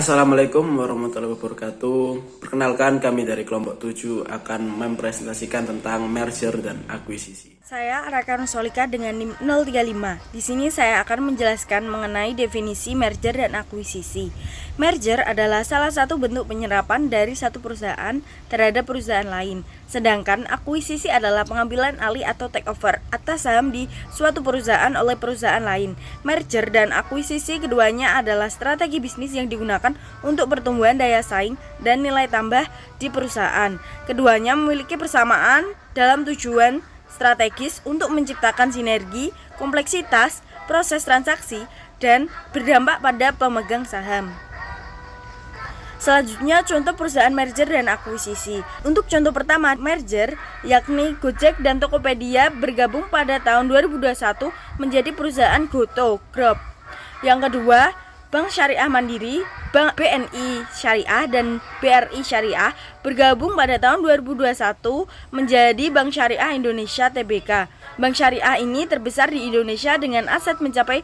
Assalamualaikum warahmatullahi wabarakatuh. Perkenalkan, kami dari kelompok 7 akan mempresentasikan tentang merger dan akuisisi. Saya Arakan Solika dengan NIM 035. Di sini saya akan menjelaskan mengenai definisi merger dan akuisisi. Merger adalah salah satu bentuk penyerapan dari satu perusahaan terhadap perusahaan lain. Sedangkan akuisisi adalah pengambilan alih atau takeover atas saham di suatu perusahaan oleh perusahaan lain. Merger dan akuisisi keduanya adalah strategi bisnis yang digunakan untuk pertumbuhan daya saing dan nilai tambah di perusahaan. Keduanya memiliki persamaan dalam tujuan strategis untuk menciptakan sinergi, kompleksitas, proses transaksi, dan berdampak pada pemegang saham. Selanjutnya, contoh perusahaan merger dan akuisisi. Untuk contoh pertama, merger, yakni Gojek dan Tokopedia bergabung pada tahun 2021 menjadi perusahaan Goto Group. Yang kedua, Bank Syariah Mandiri, Bank BNI Syariah dan BRI Syariah bergabung pada tahun 2021 menjadi Bank Syariah Indonesia Tbk. Bank Syariah ini terbesar di Indonesia dengan aset mencapai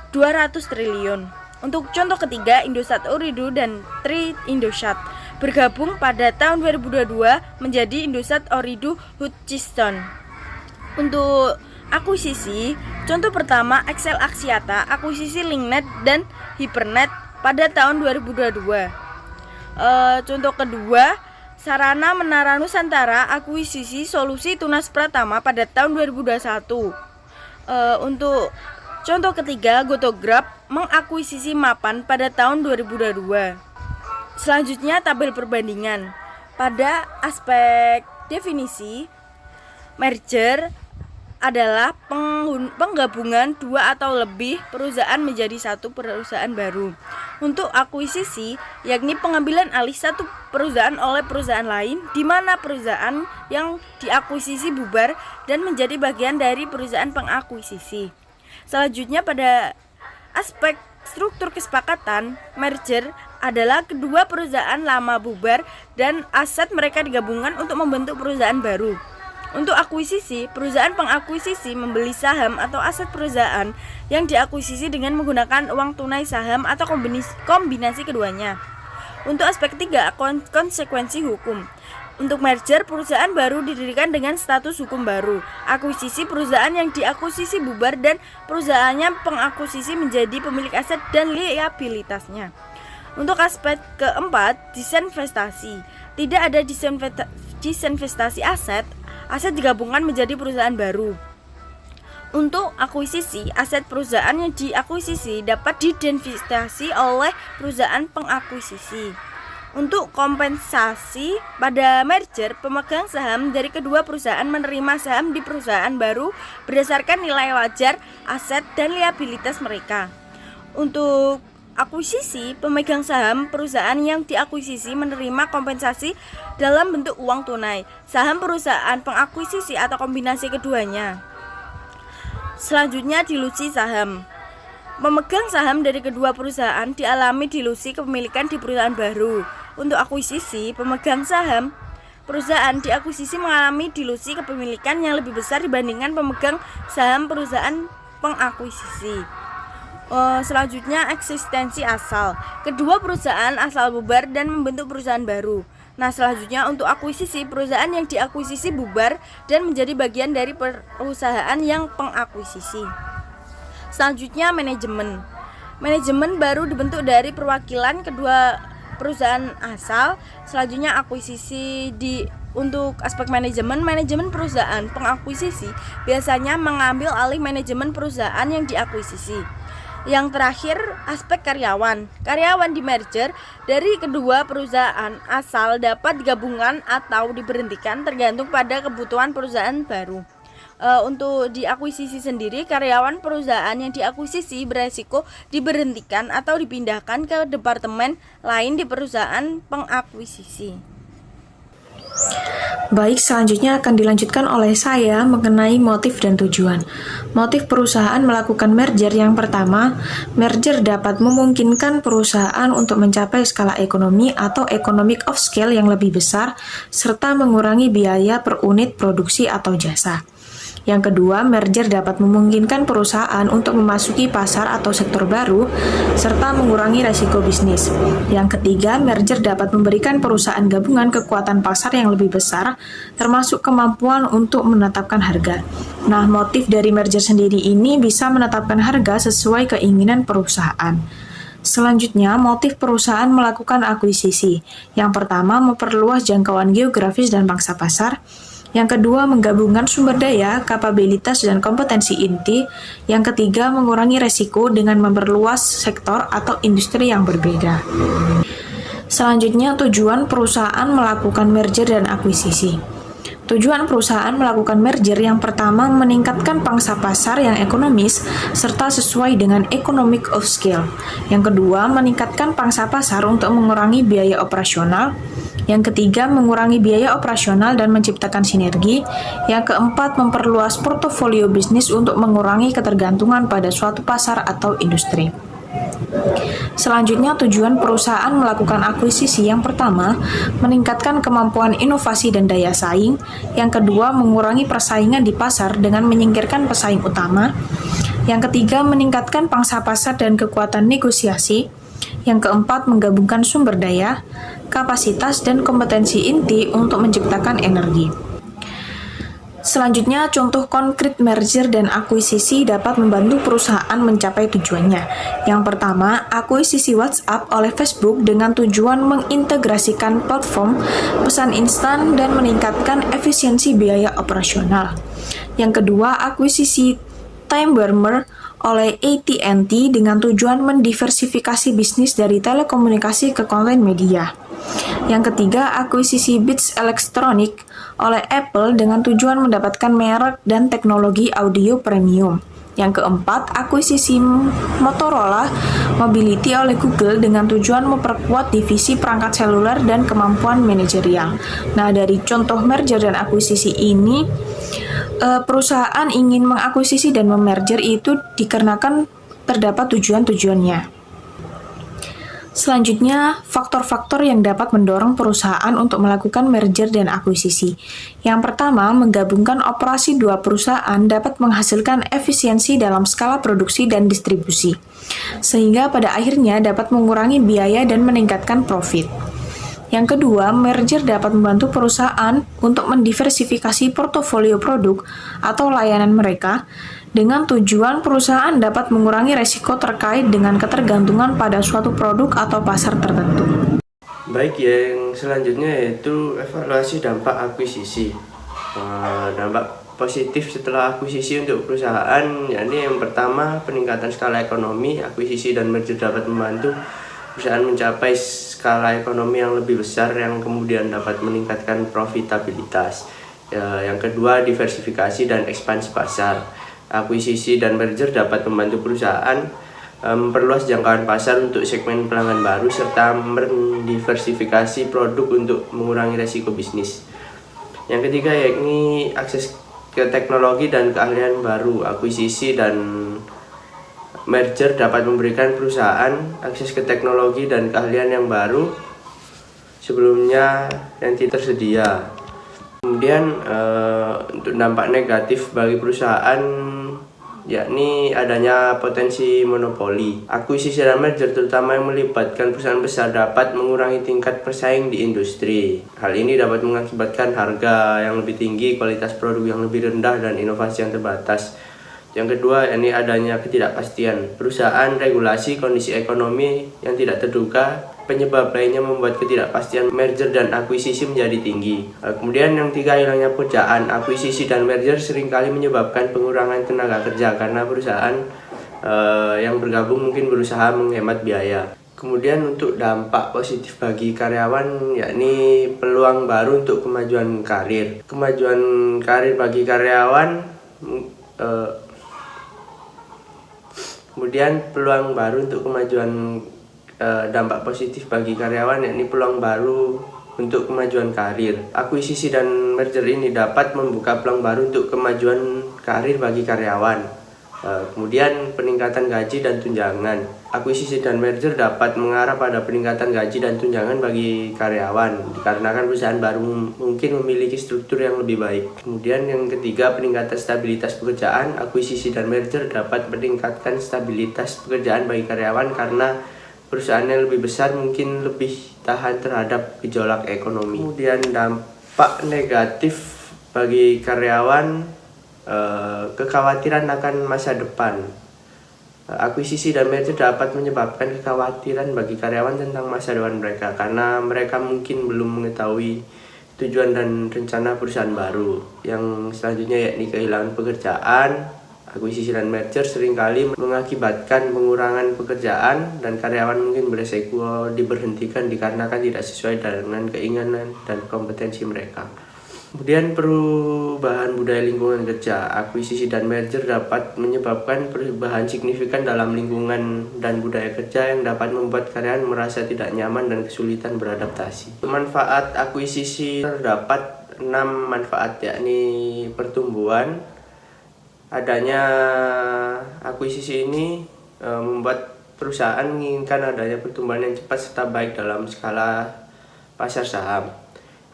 200 triliun. Untuk contoh ketiga, Indosat Ooredoo dan Tri Indosat bergabung pada tahun 2022 menjadi Indosat Ooredoo Hutchison. Untuk akuisisi, contoh pertama Excel Axiata, akuisisi Linknet dan Hypernet pada tahun 2022. Contoh kedua, Sarana Menara Nusantara, akuisisi Solusi Tunas Pratama pada tahun 2021. Untuk contoh ketiga, Gotograph mengakuisisi Mapan pada tahun 2022. Selanjutnya, tabel perbandingan. Pada aspek definisi, merger adalah penggabungan dua atau lebih perusahaan menjadi satu perusahaan baru. Untuk akuisisi, yakni pengambilan alih satu perusahaan oleh perusahaan lain, di mana perusahaan yang diakuisisi bubar dan menjadi bagian dari perusahaan pengakuisisi. Selanjutnya, pada aspek struktur kesepakatan, merger adalah kedua perusahaan lama bubar dan aset mereka digabungkan untuk membentuk perusahaan baru. Untuk akuisisi, perusahaan pengakuisisi membeli saham atau aset perusahaan yang diakuisisi dengan menggunakan uang tunai saham atau kombinasi keduanya. Untuk aspek ketiga, konsekuensi hukum. Untuk merger, perusahaan baru didirikan dengan status hukum baru. Akuisisi, perusahaan yang diakuisisi bubar dan perusahaannya pengakuisisi menjadi pemilik aset dan liabilitasnya. Untuk aspek keempat, disinvestasi. Tidak ada disinvestasi aset digabungkan menjadi perusahaan baru. Untuk akuisisi, aset perusahaan yang diakuisisi dapat diinvestasi oleh perusahaan pengakuisisi. Untuk kompensasi, pada merger, pemegang saham dari kedua perusahaan menerima saham di perusahaan baru berdasarkan nilai wajar aset dan liabilitas mereka. Untuk akuisisi, pemegang saham perusahaan yang diakuisisi menerima kompensasi dalam bentuk uang tunai, saham perusahaan pengakuisisi atau kombinasi keduanya. Selanjutnya, dilusi saham. Pemegang saham dari kedua perusahaan dialami dilusi kepemilikan di perusahaan baru. Untuk akuisisi, pemegang saham perusahaan diakuisisi mengalami dilusi kepemilikan yang lebih besar dibandingkan pemegang saham perusahaan pengakuisisi. Selanjutnya, eksistensi asal. Kedua perusahaan asal bubar dan membentuk perusahaan baru. Nah, selanjutnya untuk akuisisi, perusahaan yang diakuisisi bubar dan menjadi bagian dari perusahaan yang pengakuisisi. Selanjutnya, manajemen. Manajemen baru dibentuk dari perwakilan kedua perusahaan asal. Selanjutnya, akuisisi. Untuk aspek manajemen perusahaan pengakuisisi biasanya mengambil alih manajemen perusahaan yang diakuisisi. Yang terakhir, aspek karyawan. Karyawan di merger dari kedua perusahaan asal dapat digabungkan atau diberhentikan tergantung pada kebutuhan perusahaan baru. Untuk diakuisisi sendiri, karyawan perusahaan yang diakuisisi beresiko diberhentikan atau dipindahkan ke departemen lain di perusahaan pengakuisisi. Baik, selanjutnya akan dilanjutkan oleh saya mengenai motif dan tujuan. Motif perusahaan melakukan merger yang pertama, merger dapat memungkinkan perusahaan untuk mencapai skala ekonomi atau economic of scale yang lebih besar, serta mengurangi biaya per unit produksi atau jasa. Yang kedua, merger dapat memungkinkan perusahaan untuk memasuki pasar atau sektor baru, serta mengurangi resiko bisnis. Yang ketiga, merger dapat memberikan perusahaan gabungan kekuatan pasar yang lebih besar, termasuk kemampuan untuk menetapkan harga. Nah, motif dari merger sendiri ini bisa menetapkan harga sesuai keinginan perusahaan. Selanjutnya, motif perusahaan melakukan akuisisi. Yang pertama, memperluas jangkauan geografis dan pangsa pasar. Yang kedua, menggabungkan sumber daya, kapabilitas, dan kompetensi inti. Yang ketiga, mengurangi resiko dengan memperluas sektor atau industri yang berbeda. Selanjutnya, tujuan perusahaan melakukan merger dan akuisisi. Tujuan perusahaan melakukan merger yang pertama meningkatkan pangsa pasar yang ekonomis serta sesuai dengan economic of scale. Yang kedua, meningkatkan pangsa pasar untuk mengurangi biaya operasional. Yang ketiga, mengurangi biaya operasional dan menciptakan sinergi. Yang keempat, memperluas portofolio bisnis untuk mengurangi ketergantungan pada suatu pasar atau industri. Selanjutnya, tujuan perusahaan melakukan akuisisi yang pertama, meningkatkan kemampuan inovasi dan daya saing. Yang kedua, mengurangi persaingan di pasar dengan menyingkirkan pesaing utama. Yang ketiga, meningkatkan pangsa pasar dan kekuatan negosiasi. Yang keempat, menggabungkan sumber daya, kapasitas, dan kompetensi inti untuk menciptakan energi. Selanjutnya, contoh konkret merger dan akuisisi dapat membantu perusahaan mencapai tujuannya. Yang pertama, akuisisi WhatsApp oleh Facebook dengan tujuan mengintegrasikan platform pesan instan dan meningkatkan efisiensi biaya operasional. Yang kedua, akuisisi Time Warner oleh AT&T dengan tujuan mendiversifikasi bisnis dari telekomunikasi ke konten media. Yang ketiga, akuisisi Beats Electronic oleh Apple dengan tujuan mendapatkan merek dan teknologi audio premium. Yang keempat, akuisisi Motorola Mobility oleh Google dengan tujuan memperkuat divisi perangkat seluler dan kemampuan manajerial. Nah, dari contoh merger dan akuisisi ini, perusahaan ingin mengakuisisi dan memerger itu dikarenakan terdapat tujuan-tujuannya. Selanjutnya, faktor-faktor yang dapat mendorong perusahaan untuk melakukan merger dan akuisisi. Yang pertama, menggabungkan operasi dua perusahaan dapat menghasilkan efisiensi dalam skala produksi dan distribusi, sehingga pada akhirnya dapat mengurangi biaya dan meningkatkan profit. Yang kedua, merger dapat membantu perusahaan untuk mendiversifikasi portofolio produk atau layanan mereka dengan tujuan perusahaan dapat mengurangi resiko terkait dengan ketergantungan pada suatu produk atau pasar tertentu. Baik, yang selanjutnya yaitu evaluasi dampak akuisisi. Dampak positif setelah akuisisi untuk perusahaan, yakni yang pertama, peningkatan skala ekonomi. Akuisisi dan merger dapat membantu perusahaan mencapai skala ekonomi yang lebih besar yang kemudian dapat meningkatkan profitabilitas. Yang kedua, diversifikasi dan ekspansi pasar. Akuisisi dan merger dapat membantu perusahaan memperluas jangkauan pasar untuk segmen pelanggan baru serta mendiversifikasi produk untuk mengurangi resiko bisnis. Yang ketiga, yakni akses ke teknologi dan keahlian baru. Akuisisi dan merger dapat memberikan perusahaan akses ke teknologi dan keahlian yang baru sebelumnya yang tidak tersedia. Kemudian untuk dampak negatif bagi perusahaan, yakni adanya potensi monopoli. Akuisisi dan merger terutama yang melibatkan perusahaan besar dapat mengurangi tingkat persaing di industri. Hal ini dapat mengakibatkan harga yang lebih tinggi, kualitas produk yang lebih rendah, dan inovasi yang terbatas. Yang kedua, yakni adanya ketidakpastian. Perusahaan, regulasi, kondisi ekonomi yang tidak terduga, penyebab lainnya membuat ketidakpastian merger dan akuisisi menjadi tinggi. Kemudian yang tiga, hilangnya pekerjaan. Akuisisi dan merger seringkali menyebabkan pengurangan tenaga kerja karena perusahaan yang bergabung mungkin berusaha menghemat biaya. Kemudian untuk dampak positif bagi karyawan, yakni peluang baru untuk kemajuan karir. Kemajuan karir bagi karyawan, kemudian peluang baru untuk kemajuan dampak positif bagi karyawan, yakni peluang baru untuk kemajuan karir. Akuisisi dan merger ini dapat membuka peluang baru untuk kemajuan karir bagi karyawan. Kemudian peningkatan gaji dan tunjangan. Akuisisi dan merger dapat mengarah pada peningkatan gaji dan tunjangan bagi karyawan dikarenakan perusahaan baru mungkin memiliki struktur yang lebih baik. Kemudian yang ketiga, peningkatan stabilitas pekerjaan. Akuisisi dan merger dapat meningkatkan stabilitas pekerjaan bagi karyawan karena perusahaan yang lebih besar mungkin lebih tahan terhadap gejolak ekonomi. Kemudian dampak negatif bagi karyawan, kekhawatiran akan masa depan. Akuisisi dan merger dapat menyebabkan kekhawatiran bagi karyawan tentang masa depan mereka karena mereka mungkin belum mengetahui tujuan dan rencana perusahaan baru. Yang selanjutnya yakni kehilangan pekerjaan. Akuisisi dan merger seringkali mengakibatkan pengurangan pekerjaan dan karyawan mungkin beresiko diberhentikan dikarenakan tidak sesuai dengan keinginan dan kompetensi mereka. Kemudian perubahan budaya lingkungan kerja. Akuisisi dan merger dapat menyebabkan perubahan signifikan dalam lingkungan dan budaya kerja yang dapat membuat karyawan merasa tidak nyaman dan kesulitan beradaptasi. Manfaat akuisisi terdapat 6 manfaat, yakni pertumbuhan. Adanya akuisisi ini membuat perusahaan menginginkan adanya pertumbuhan yang cepat serta baik dalam skala pasar saham.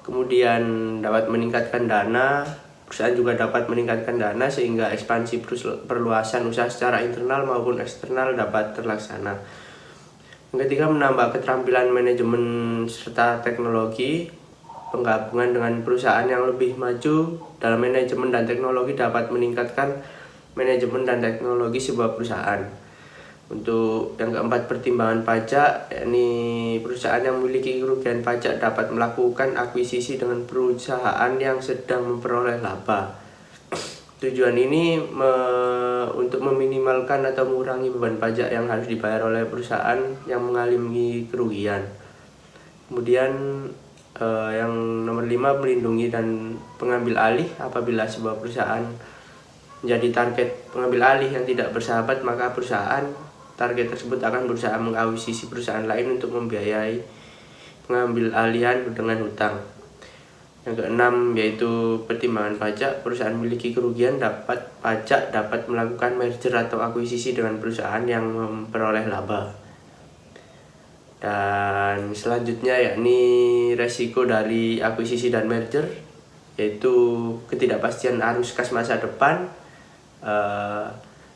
Kemudian dapat meningkatkan dana, perusahaan juga dapat meningkatkan dana sehingga ekspansi perluasan usaha secara internal maupun eksternal dapat terlaksana. Yang ketiga, menambah keterampilan manajemen serta teknologi. Penggabungan dengan perusahaan yang lebih maju dalam manajemen dan teknologi dapat meningkatkan manajemen dan teknologi sebuah perusahaan. Untuk yang keempat, pertimbangan pajak, yakni perusahaan yang memiliki kerugian pajak dapat melakukan akuisisi dengan perusahaan yang sedang memperoleh laba. Tujuan ini untuk meminimalkan atau mengurangi beban pajak yang harus dibayar oleh perusahaan yang mengalami kerugian. Kemudian yang nomor 5, melindungi dan pengambil alih. Apabila sebuah perusahaan menjadi target pengambil alih yang tidak bersahabat, maka perusahaan target tersebut akan berusaha mengakuisisi perusahaan lain untuk membiayai pengambil alihan dengan hutang. Yang keenam yaitu pertimbangan pajak. Perusahaan memiliki kerugian pajak dapat melakukan merger atau akuisisi dengan perusahaan yang memperoleh laba. Dan selanjutnya yakni resiko dari akuisisi dan merger, yaitu ketidakpastian arus kas masa depan.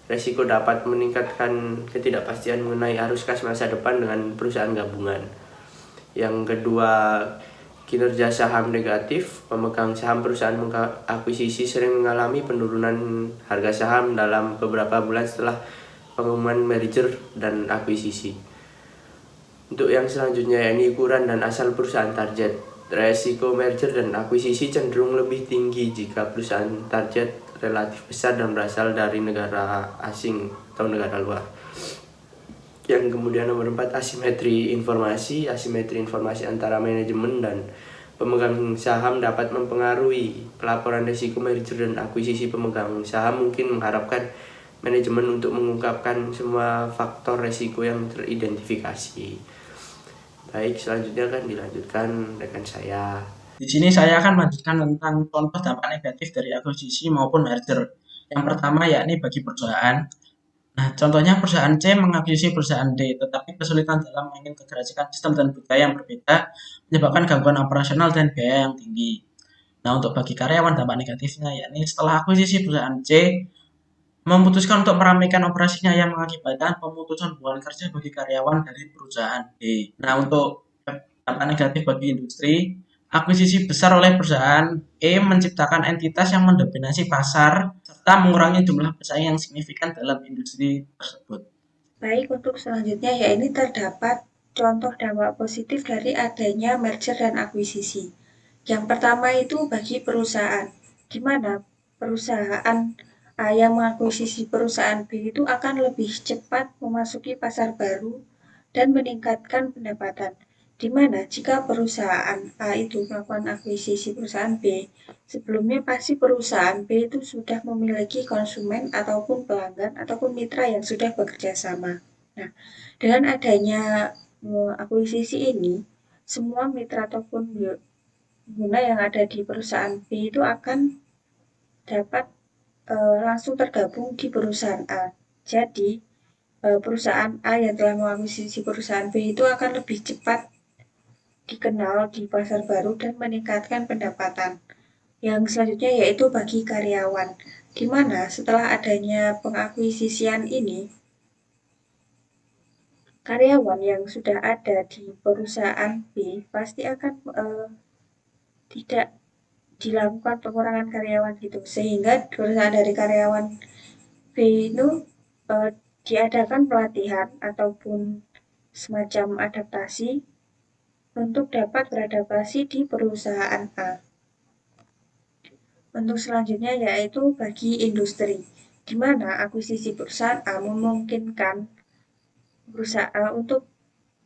Resiko dapat meningkatkan ketidakpastian mengenai arus kas masa depan dengan perusahaan gabungan. Yang kedua, kinerja saham negatif. Pemegang saham perusahaan akuisisi sering mengalami penurunan harga saham dalam beberapa bulan setelah pengumuman merger dan akuisisi. Untuk yang selanjutnya yakni ukuran dan asal perusahaan target. Resiko merger dan akuisisi cenderung lebih tinggi jika perusahaan target relatif besar dan berasal dari negara asing atau negara luar. Yang kemudian nomor 4, asimetri informasi. Asimetri informasi antara manajemen dan pemegang saham dapat mempengaruhi pelaporan risiko merger dan akuisisi. Pemegang saham mungkin mengharapkan manajemen untuk mengungkapkan semua faktor risiko yang teridentifikasi. Baik, selanjutnya akan dilanjutkan rekan saya. Di sini saya akan melanjutkan tentang contoh dampak negatif dari akuisisi maupun merger. Yang pertama yakni bagi perusahaan. Nah, contohnya perusahaan C mengakuisisi perusahaan D, tetapi kesulitan dalam mengintegrasikan sistem dan budaya yang berbeda menyebabkan gangguan operasional dan biaya yang tinggi. Nah, untuk bagi karyawan dampak negatifnya yakni setelah akuisisi perusahaan C memutuskan untuk meramaikan operasinya yang mengakibatkan pemutusan hubungan kerja bagi karyawan dari perusahaan D. Nah, untuk dampak negatif bagi industri, akuisisi besar oleh perusahaan E menciptakan entitas yang mendominasi pasar serta mengurangi jumlah pesaing yang signifikan dalam industri tersebut. Baik, untuk selanjutnya ya ini terdapat contoh dampak positif dari adanya merger dan akuisisi. Yang pertama itu bagi perusahaan, di mana perusahaan A yang mengakuisisi perusahaan B itu akan lebih cepat memasuki pasar baru dan meningkatkan pendapatan. Di mana jika perusahaan A itu melakukan akuisisi perusahaan B, sebelumnya pasti perusahaan B itu sudah memiliki konsumen ataupun pelanggan ataupun mitra yang sudah bekerja sama. Nah, dengan adanya akuisisi ini, semua mitra ataupun pengguna yang ada di perusahaan B itu akan dapat langsung tergabung di perusahaan A. Jadi, perusahaan A yang telah mengakuisisi perusahaan B itu akan lebih cepat dikenal di pasar baru dan meningkatkan pendapatan. Yang selanjutnya yaitu bagi karyawan, di mana setelah adanya pengakuisisian ini, karyawan yang sudah ada di perusahaan B pasti akan tidak dilakukan pengurangan karyawan gitu, sehingga perusahaan dari karyawan B itu diadakan pelatihan ataupun semacam adaptasi untuk dapat beradaptasi di perusahaan A. Untuk selanjutnya yaitu bagi industri, di mana akuisisi perusahaan A memungkinkan perusahaan A untuk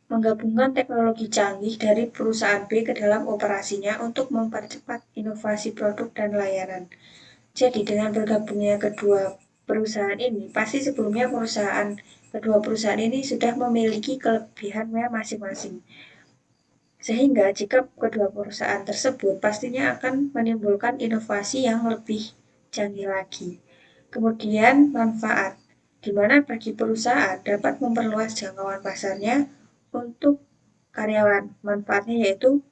menggabungkan teknologi canggih dari perusahaan B ke dalam operasinya untuk mempercepat inovasi produk dan layanan. Jadi dengan bergabungnya kedua perusahaan ini, pasti sebelumnya kedua perusahaan ini sudah memiliki kelebihannya masing-masing. Sehingga jika kedua perusahaan tersebut pastinya akan menimbulkan inovasi yang lebih canggih lagi. Kemudian manfaat, di mana bagi perusahaan dapat memperluas jangkauan pasarnya untuk karyawan. Manfaatnya yaitu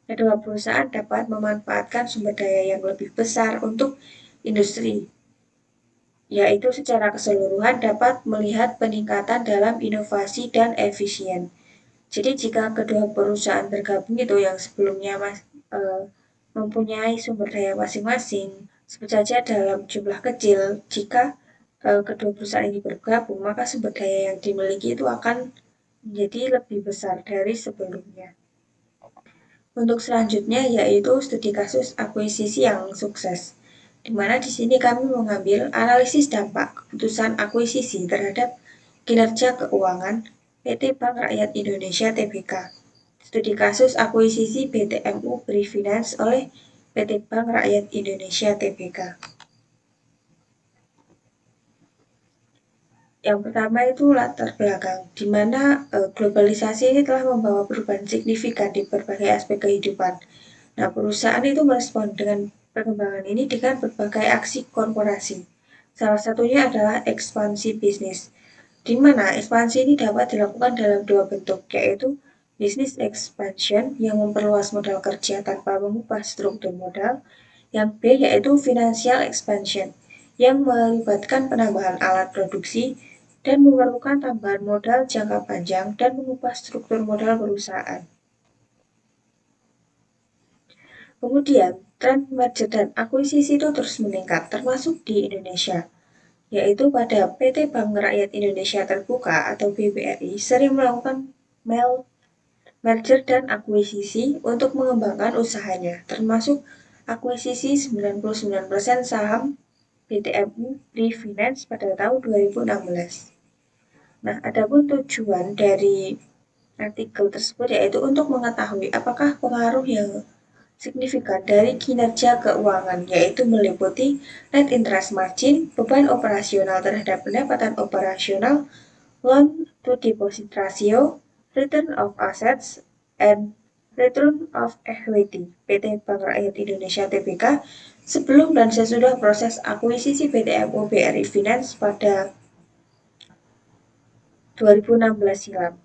kedua perusahaan dapat memanfaatkan sumber daya yang lebih besar untuk industri, yaitu secara keseluruhan dapat melihat peningkatan dalam inovasi dan efisien. Jadi jika kedua perusahaan bergabung itu yang sebelumnya mempunyai sumber daya masing-masing, sebut saja dalam jumlah kecil, jika kedua perusahaan ini bergabung, maka sumber daya yang dimiliki itu akan menjadi lebih besar dari sebelumnya. Untuk selanjutnya yaitu studi kasus akuisisi yang sukses, di mana di sini kami mengambil analisis dampak keputusan akuisisi terhadap kinerja keuangan PT Bank Rakyat Indonesia Tbk. Studi kasus akuisisi BTMU Refinance oleh PT Bank Rakyat Indonesia Tbk. Yang pertama itu latar belakang, di mana globalisasi ini telah membawa perubahan signifikan di berbagai aspek kehidupan. Nah, perusahaan itu merespon dengan perkembangan ini dengan berbagai aksi korporasi. Salah satunya adalah ekspansi bisnis, di mana ekspansi ini dapat dilakukan dalam dua bentuk, yaitu business expansion yang memperluas modal kerja tanpa mengubah struktur modal, yang B yaitu financial expansion yang melibatkan penambahan alat produksi dan memerlukan tambahan modal jangka panjang dan mengubah struktur modal perusahaan. Kemudian, tren merger dan akuisisi itu terus meningkat, termasuk di Indonesia, yaitu pada PT Bank Rakyat Indonesia Terbuka atau BBRI sering melakukan merger dan akuisisi untuk mengembangkan usahanya, termasuk akuisisi 99% saham BTMU Refinance pada tahun 2016. Nah, adapun tujuan dari artikel tersebut yaitu untuk mengetahui apakah pengaruh yang signifikan dari kinerja keuangan, yaitu meliputi net interest margin, beban operasional terhadap pendapatan operasional, loan to deposit ratio, return of assets, and return of equity PT Bank Rakyat Indonesia Tbk sebelum dan sesudah proses akuisisi BTMU BRI Finance pada 2016 silam.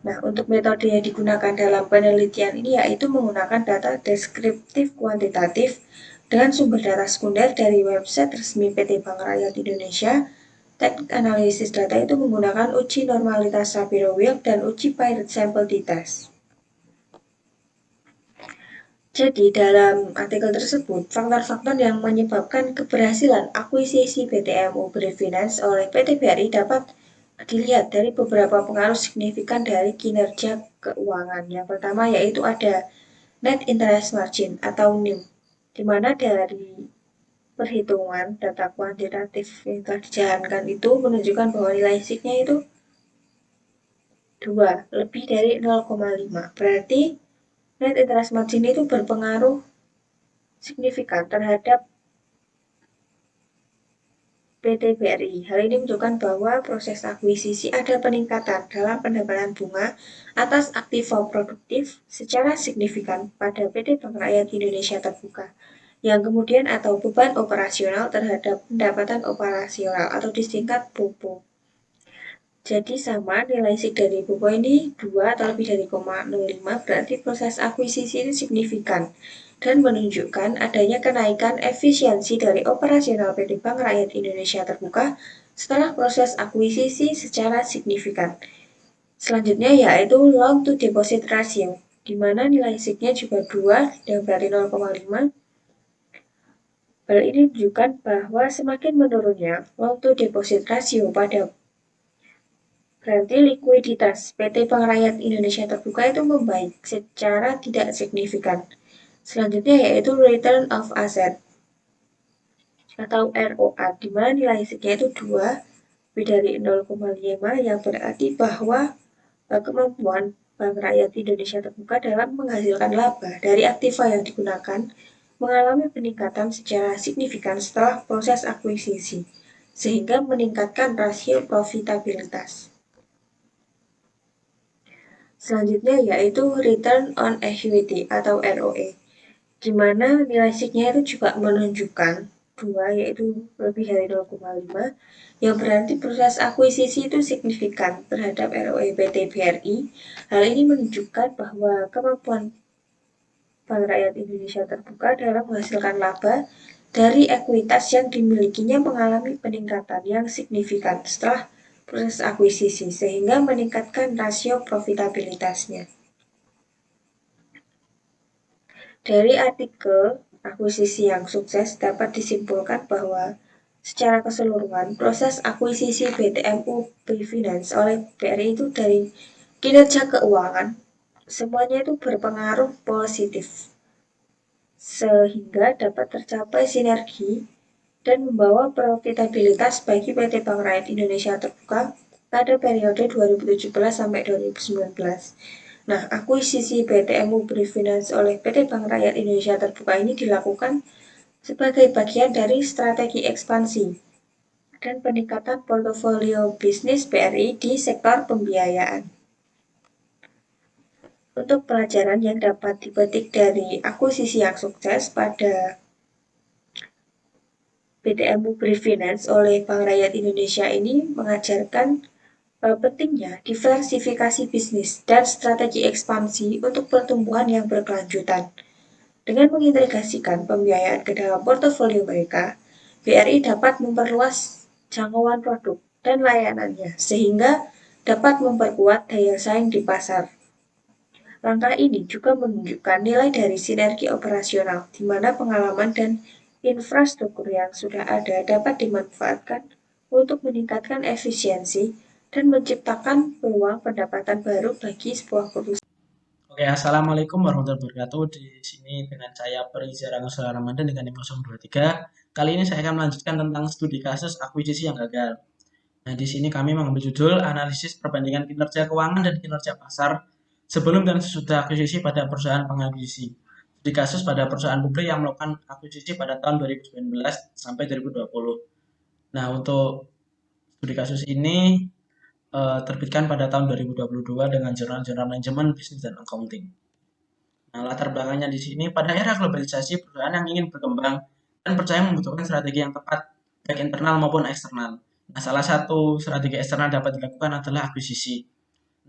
Nah, untuk metode yang digunakan dalam penelitian ini yaitu menggunakan data deskriptif kuantitatif dengan sumber data sekunder dari website resmi PT Bank Rakyat Indonesia. Teknik analisis data itu menggunakan uji normalitas Shapiro-Wilk dan uji Pirate Sample t-test. Jadi, dalam artikel tersebut, faktor-faktor yang menyebabkan keberhasilan akuisisi BTMU Refinance oleh PT BRI dapat dilihat dari beberapa pengaruh signifikan dari kinerja keuangan. Yang pertama yaitu ada net interest margin atau NIM, di mana dari perhitungan data kuantitatif yang telah dijalankan itu menunjukkan bahwa nilai SIG-nya itu 2, lebih dari 0,5. Berarti net interest margin itu berpengaruh signifikan terhadap PT BRI. Hal ini menunjukkan bahwa proses akuisisi ada peningkatan dalam pendapatan bunga atas aktiva produktif secara signifikan pada PT Bank Rakyat Indonesia Terbuka, yang kemudian atau beban operasional terhadap pendapatan operasional atau disingkat BOPO. Jadi sama nilai SIG dari BOPO ini 2 atau lebih dari 0,05, berarti proses akuisisi ini signifikan dan menunjukkan adanya kenaikan efisiensi dari operasional PT Bank Rakyat Indonesia Terbuka setelah proses akuisisi secara signifikan. Selanjutnya yaitu loan to deposit ratio, di mana nilai SIG-nya juga 2 dan berarti 0,5. Hal ini menunjukkan bahwa semakin menurunnya loan to deposit ratio pada berarti likuiditas PT Bank Rakyat Indonesia Terbuka itu membaik secara tidak signifikan. Selanjutnya yaitu return of asset atau ROA, di mana nilai SIG-nya itu 2 lebih dari 0,5, yang berarti bahwa kemampuan Bank Rakyat Indonesia Terbuka dalam menghasilkan laba dari aktiva yang digunakan mengalami peningkatan secara signifikan setelah proses akuisisi, sehingga meningkatkan rasio profitabilitas. Selanjutnya yaitu return on equity atau ROE, di mana nilai SIG-nya itu juga menunjukkan 2, yaitu lebih dari 0,5, yang berarti proses akuisisi itu signifikan terhadap ROE PT BRI. Hal ini menunjukkan bahwa kemampuan Bank Rakyat Indonesia Terbuka dalam menghasilkan laba dari ekuitas yang dimilikinya mengalami peningkatan yang signifikan setelah proses akuisisi, sehingga meningkatkan rasio profitabilitasnya. Dari artikel akuisisi yang sukses dapat disimpulkan bahwa secara keseluruhan proses akuisisi BTMU Prifinance oleh BRI itu dari kinerja keuangan semuanya itu berpengaruh positif, sehingga dapat tercapai sinergi dan membawa profitabilitas bagi PT Bank Rakyat Indonesia Terbuka pada periode 2017 sampai 2019. Nah, akuisisi BTMU Prifinance oleh PT Bank Rakyat Indonesia Terbuka ini dilakukan sebagai bagian dari strategi ekspansi dan peningkatan portofolio bisnis BRI di sektor pembiayaan. Untuk pelajaran yang dapat dipetik dari akuisisi yang sukses pada BTMU Prifinance oleh Bank Rakyat Indonesia ini mengajarkan pentingnya diversifikasi bisnis dan strategi ekspansi untuk pertumbuhan yang berkelanjutan. Dengan mengintegrasikan pembiayaan ke dalam portofolio mereka, BRI dapat memperluas jangkauan produk dan layanannya sehingga dapat memperkuat daya saing di pasar. Langkah ini juga menunjukkan nilai dari sinergi operasional, di mana pengalaman dan infrastruktur yang sudah ada dapat dimanfaatkan untuk meningkatkan efisiensi dan menciptakan peluang pendapatan baru bagi sebuah perusahaan. Oke, assalamualaikum warahmatullahi wabarakatuh. Di sini dengan saya Periza Rangusala Ramadan dengan NIM 023. Kali ini saya akan melanjutkan tentang studi kasus akuisisi yang gagal. Nah, di sini kami mengambil judul analisis perbandingan kinerja keuangan dan kinerja pasar sebelum dan sesudah akuisisi pada perusahaan pengakuisisi. Studi kasus pada perusahaan publik yang melakukan akuisisi pada tahun 2019 sampai 2020. Nah, untuk studi kasus ini terbitkan pada tahun 2022 dengan jurnal-jurnal manajemen, bisnis, dan accounting. Nah, latar belakangnya di sini pada era globalisasi perusahaan yang ingin berkembang dan percaya membutuhkan strategi yang tepat baik internal maupun eksternal. Nah, salah satu strategi eksternal dapat dilakukan adalah akuisisi.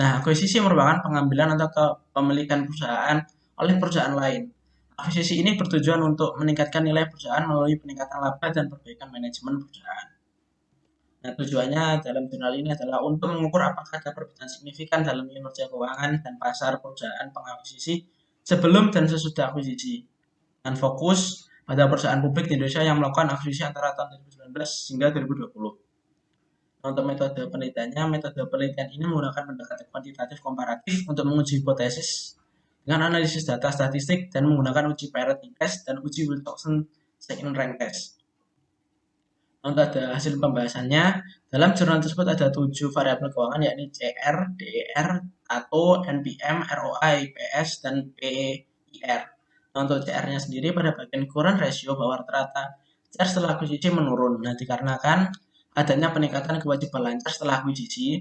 Nah, akuisisi merupakan pengambilan atau kepemilikan perusahaan oleh perusahaan lain. Akuisisi ini bertujuan untuk meningkatkan nilai perusahaan melalui peningkatan laba dan perbaikan manajemen perusahaan. Nah, tujuannya dalam jurnal ini adalah untuk mengukur apakah ada perbedaan signifikan dalam kinerja keuangan dan pasar perusahaan pengakuisisi sebelum dan sesudah akuisisi. Dan fokus pada perusahaan publik di Indonesia yang melakukan akuisisi antara tahun 2019 hingga 2020. Nah, untuk metode penelitian ini menggunakan pendekatan kuantitatif komparatif untuk menguji hipotesis dengan analisis data statistik dan menggunakan uji Peretti test dan uji Wilcoxon second rank test. Untuk ada hasil pembahasannya, dalam jurnal tersebut ada 7 variabel keuangan yakni CR, DER, ATO, NPM, ROI, IPS, dan PEIR. Nah, untuk CR-nya sendiri pada bagian current ratio bahwa rata-rata CR setelah akuisisi menurun. Nah, dikarenakan adanya peningkatan kewajiban lancar setelah akuisisi.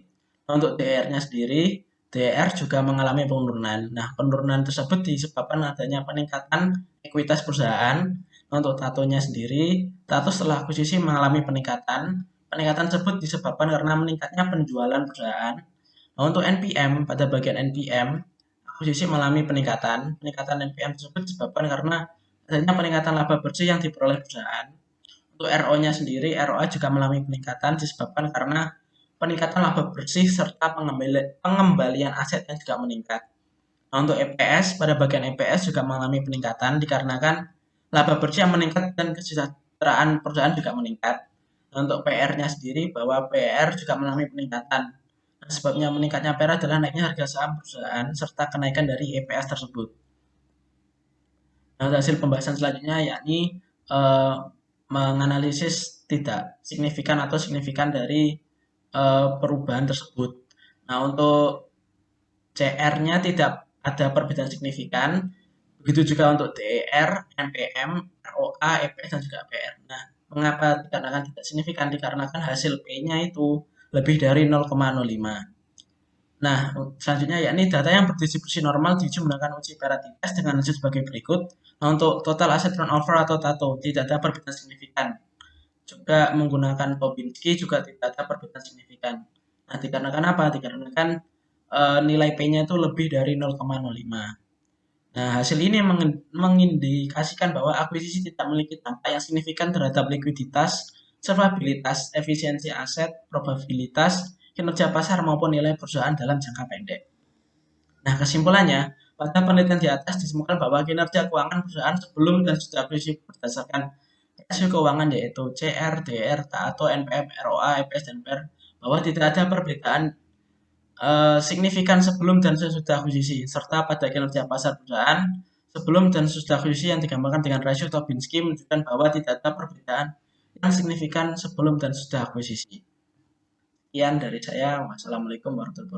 Nah, untuk DER-nya sendiri, DER juga mengalami penurunan. Nah, penurunan tersebut disebabkan adanya peningkatan ekuitas perusahaan Untuk Tato-nya sendiri, Tato setelah akuisisi mengalami peningkatan. Peningkatan tersebut disebabkan karena meningkatnya penjualan perusahaan. Nah, untuk NPM, pada bagian NPM, akuisisi mengalami peningkatan. Peningkatan NPM tersebut disebabkan karena adanya peningkatan laba bersih yang diperoleh perusahaan. Untuk RO-nya sendiri, ROA juga mengalami peningkatan disebabkan karena peningkatan laba bersih serta pengembalian aset yang juga meningkat. Nah, untuk EPS, pada bagian EPS juga mengalami peningkatan dikarenakan laba bersih yang meningkat dan kesejahteraan perusahaan juga meningkat. Nah, untuk PR-nya sendiri, bahwa PR juga mengalami peningkatan. Nah, sebabnya meningkatnya PR adalah naiknya harga saham perusahaan serta kenaikan dari EPS tersebut. Nah, hasil pembahasan selanjutnya yakni menganalisis tidak signifikan atau signifikan dari perubahan tersebut. Nah, untuk CR-nya tidak ada perbedaan signifikan. Begitu juga untuk DER, MPM, ROA, EPS, dan juga PR. Nah, mengapa dikarenakan tidak signifikan? Dikarenakan hasil P-nya itu lebih dari 0,05. Nah, selanjutnya yakni data yang berdistribusi normal diuji menggunakan uji parity test dengan hasil sebagai berikut. Nah, untuk total aset turnover atau TATO tidak ada perbedaan signifikan. Juga menggunakan Tobinski juga tidak ada perbedaan signifikan. Nah, dikarenakan apa? Dikarenakan nilai P-nya itu lebih dari 0,05. Nah, hasil ini mengindikasikan bahwa akuisisi tidak memiliki dampak yang signifikan terhadap likuiditas, solvabilitas, efisiensi aset, probabilitas, kinerja pasar maupun nilai perusahaan dalam jangka pendek. Nah, kesimpulannya, pada penelitian di atas ditemukan bahwa kinerja keuangan perusahaan sebelum dan sesudah akuisisi berdasarkan rasio keuangan yaitu CR, DR, TATO, NPM, ROA, EPS, dan PR bahwa tidak ada perbedaan signifikan sebelum dan sesudah akuisisi, serta pada kinerja pasar perusahaan sebelum dan sesudah akuisisi yang digambarkan dengan rasio Tobinski menunjukkan bahwa tidak ada perbedaan yang signifikan sebelum dan sesudah akuisisi. Sekian dari saya. Wassalamualaikum warahmatullahi wabarakatuh.